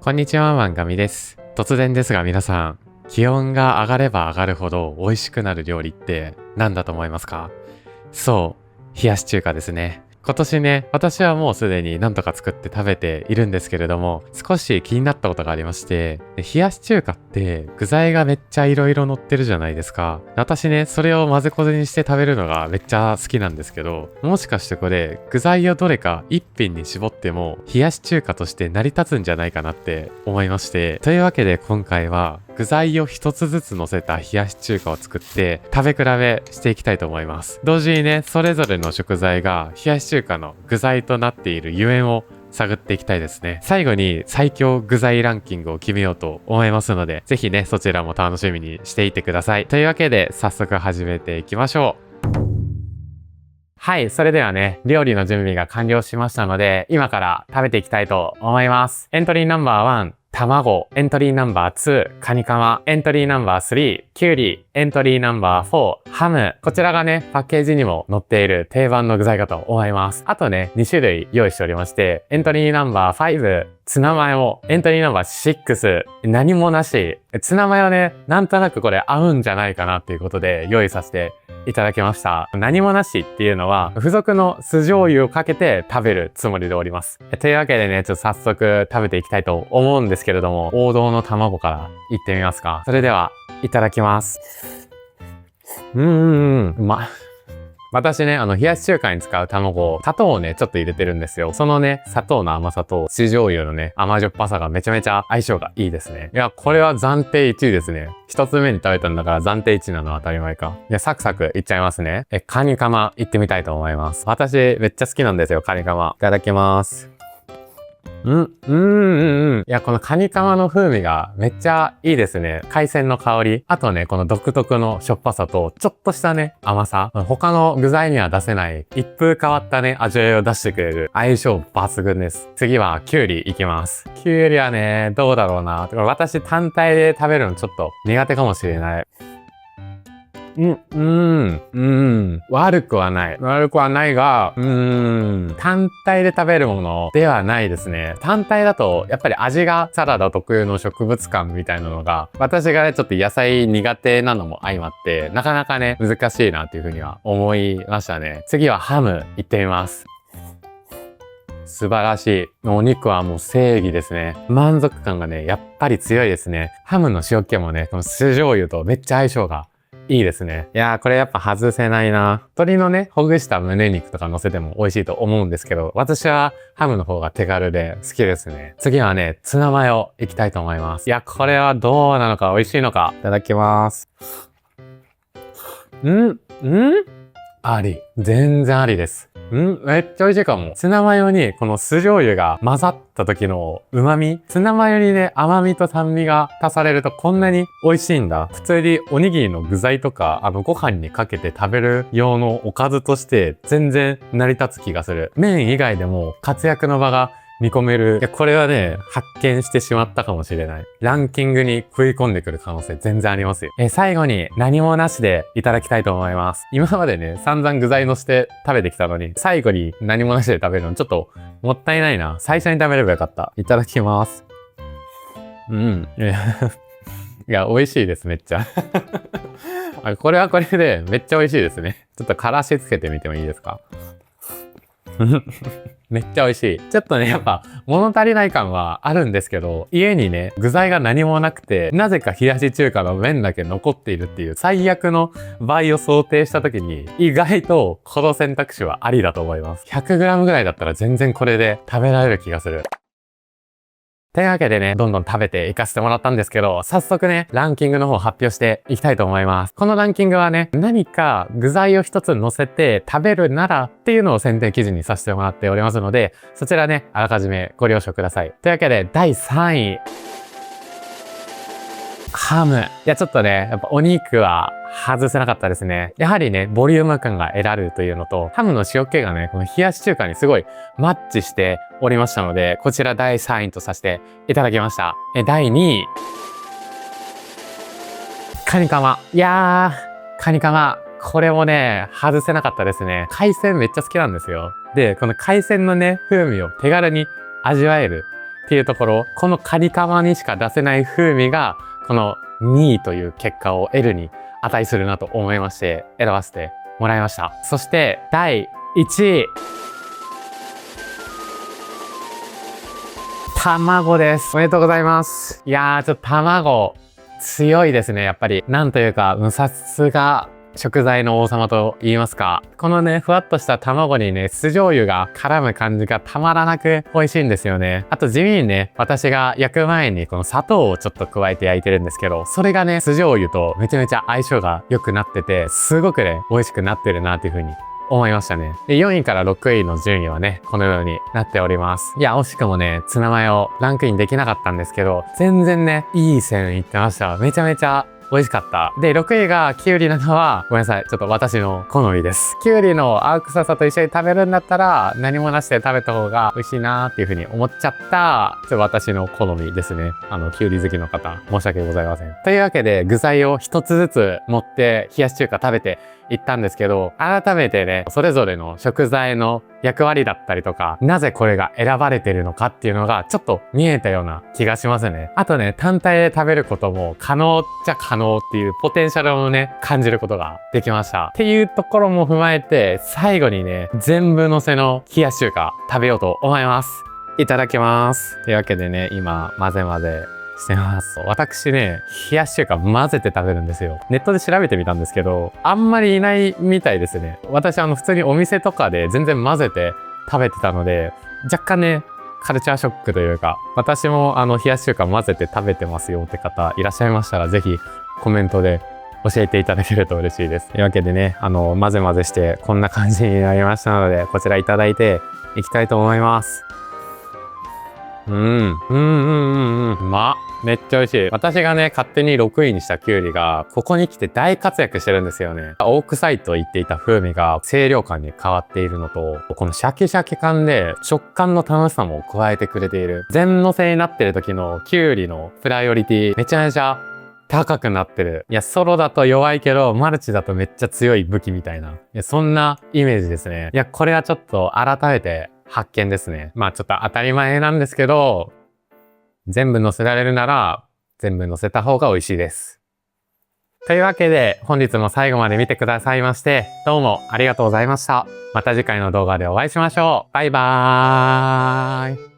こんにちは、ワンガミです。突然ですが皆さん、気温が上がれば上がるほど美味しくなる料理って何だと思いますか？そう、冷やし中華ですね。今年ね、私はもうすでに何とか作って食べているんですけれども、少し気になったことがありまして、冷やし中華って具材がめっちゃ色々乗ってるじゃないですか。私ね、それを混ぜこぜにして食べるのがめっちゃ好きなんですけど、もしかしてこれ、具材をどれか一品に絞っても、冷やし中華として成り立つんじゃないかなって思いまして、というわけで今回は、具材を一つずつ乗せた冷やし中華を作って食べ比べしていきたいと思います。同時にね、それぞれの食材が冷やし中華の具材となっているゆえんを探っていきたいですね。最後に最強具材ランキングを決めようと思いますので、ぜひね、そちらも楽しみにしていてください。というわけで、早速始めていきましょう。はい、それではね、料理の準備が完了しましたので、今から食べていきたいと思います。エントリーナンバー1、卵、エントリーナンバー2、カニカマ、エントリーナンバー3、キュウリ、エントリーナンバー4、ハム。こちらがね、パッケージにも載っている定番の具材かと思います。あとね、2種類用意しておりまして、エントリーナンバー5、ツナマヨ、エントリーナンバー6、何もなし。ツナマヨね、なんとなくこれ合うんじゃないかなっていうことで用意させていただきました。何もなしっていうのは、付属の酢醤油をかけて食べるつもりでおります。というわけでね、ちょっと早速食べていきたいと思うんですけれども、王道の卵からいってみますか。それでは、いただきます。私ね、冷やし中華に使う卵、砂糖をね、ちょっと入れてるんですよ。そのね、砂糖の甘さと酢醤油のね、甘じょっぱさがめちゃめちゃ相性がいいですね。いや、これは暫定1位ですね。一つ目に食べたんだから暫定1位なのは当たり前か。いや、サクサクいっちゃいますね。カニカマいってみたいと思います。私、めっちゃ好きなんですよ、カニカマ。いただきます。いや、このカニカマの風味がめっちゃいいですね。海鮮の香り。あとね、この独特のしょっぱさと、ちょっとしたね、甘さ。他の具材には出せない、一風変わったね、味わいを出してくれる。相性抜群です。次は、キュウリいきます。キュウリはね、どうだろうな。私単体で食べるのちょっと苦手かもしれない。悪くはない。悪くはないが、単体で食べるものではないですね。単体だと、やっぱり味がサラダ特有の植物感みたいなのが、私がね、ちょっと野菜苦手なのも相まって、なかなかね、難しいなっていうふうには思いましたね。次はハム、いってみます。素晴らしい。お肉はもう正義ですね。満足感がね、やっぱり強いですね。ハムの塩気もね、この酢醤油とめっちゃ相性がいいですね。いやー、これやっぱ外せないな。鶏のね、ほぐした胸肉とか乗せても美味しいと思うんですけど、私はハムの方が手軽で好きですね。次はね、ツナマヨいきたいと思います。いや、これはどうなのか美味しいのか。いただきます。あり。全然ありです。めっちゃ美味しいかも。ツナマヨにこの酢醤油が混ざった時の旨味。ツナマヨにね、甘みと酸味が足されるとこんなに美味しいんだ。普通におにぎりの具材とか、ご飯にかけて食べる用のおかずとして全然成り立つ気がする。麺以外でも活躍の場が見込める。いや、これはね、発見してしまったかもしれない。ランキングに食い込んでくる可能性全然ありますよ。最後に何もなしでいただきたいと思います。今までね、散々具材乗せて食べてきたのに、最後に何もなしで食べるのちょっともったいないな。最初に食べればよかった。いただきます。いや、美味しいです、めっちゃ。これはこれでめっちゃ美味しいですね。ちょっとからしつけてみてもいいですか？めっちゃ美味しい。ちょっとね、やっぱ物足りない感はあるんですけど、家にね、具材が何もなくて、なぜか冷やし中華の麺だけ残っているっていう最悪の場合を想定した時に、意外とこの選択肢はありだと思います。100g ぐらいだったら全然これで食べられる気がする。というわけでね、どんどん食べていかせてもらったんですけど、早速ね、ランキングの方発表していきたいと思います。このランキングはね、何か具材を一つ乗せて食べるならっていうのを選定記事にさせてもらっておりますので、そちらね、あらかじめご了承ください。というわけで、第3位。ハム。いや、ちょっとね、やっぱお肉は外せなかったですね。やはりね、ボリューム感が得られるというのと、ハムの塩気がね、この冷やし中華にすごいマッチしておりましたので、こちら第3位とさせていただきました。第2位。カニカマ。いやー、カニカマ。これもね、外せなかったですね。海鮮めっちゃ好きなんですよ。で、この海鮮のね、風味を手軽に味わえるっっていうところ、このカニカマにしか出せない風味が、この2位という結果を得るに値するなと思いまして、選ばせてもらいました。そして、第1位。卵です。おめでとうございます。いやー、ちょっと卵、強いですね、やっぱり。なんというか、さすが、食材の王様と言いますか。このね、ふわっとした卵にね、酢醤油が絡む感じがたまらなく美味しいんですよね。あと地味にね、私が焼く前にこの砂糖をちょっと加えて焼いてるんですけど、それがね、酢醤油とめちゃめちゃ相性が良くなってて、すごくね、美味しくなってるなっていう風に思いましたね。で、4位から6位の順位はね、このようになっております。いや、惜しくもね、ツナマヨランクインできなかったんですけど、全然ね、いい線いってました。めちゃめちゃ美味しかった。で、6位がキュウリなのは、ごめんなさい。ちょっと私の好みです。キュウリの青臭さと一緒に食べるんだったら、何もなしで食べた方が美味しいなーっていう風に思っちゃった、ちょっと私の好みですね。キュウリ好きの方、申し訳ございません。というわけで、具材を一つずつ持って冷やし中華食べていったんですけど、改めてね、それぞれの食材の役割だったりとか、なぜこれが選ばれてるのかっていうのがちょっと見えたような気がしますね。あとね、単体で食べることも可能っちゃ可能っていうポテンシャルをね、感じることができました。っていうところも踏まえて、最後にね、全部乗せの冷やし中華食べようと思います。いただきます。というわけでね、今、混ぜ混ぜしてます。私ね、冷やし中華混ぜて食べるんですよ。ネットで調べてみたんですけど、あんまりいないみたいですね。私普通にお店とかで全然混ぜて食べてたので、若干ね、カルチャーショックというか、私も冷やし中華混ぜて食べてますよって方いらっしゃいましたら、ぜひコメントで教えていただけると嬉しいです。というわけでね、混ぜ混ぜしてこんな感じになりましたので、こちらいただいていきたいと思います。めっちゃ美味しい。私がね、勝手に6位にしたキュウリが、ここに来て大活躍してるんですよね。大臭いと言っていた風味が清涼感に変わっているのと、このシャキシャキ感で食感の楽しさも加えてくれている。全のせになってる時のキュウリのプライオリティ、めちゃめちゃ高くなってる。いや、ソロだと弱いけど、マルチだとめっちゃ強い武器みたいな。いや、そんなイメージですね。いや、これはちょっと改めて発見ですね。まあちょっと当たり前なんですけど、全部乗せられるなら、全部乗せた方が美味しいです。というわけで、本日も最後まで見てくださいまして、どうもありがとうございました。また次回の動画でお会いしましょう。バイバーイ。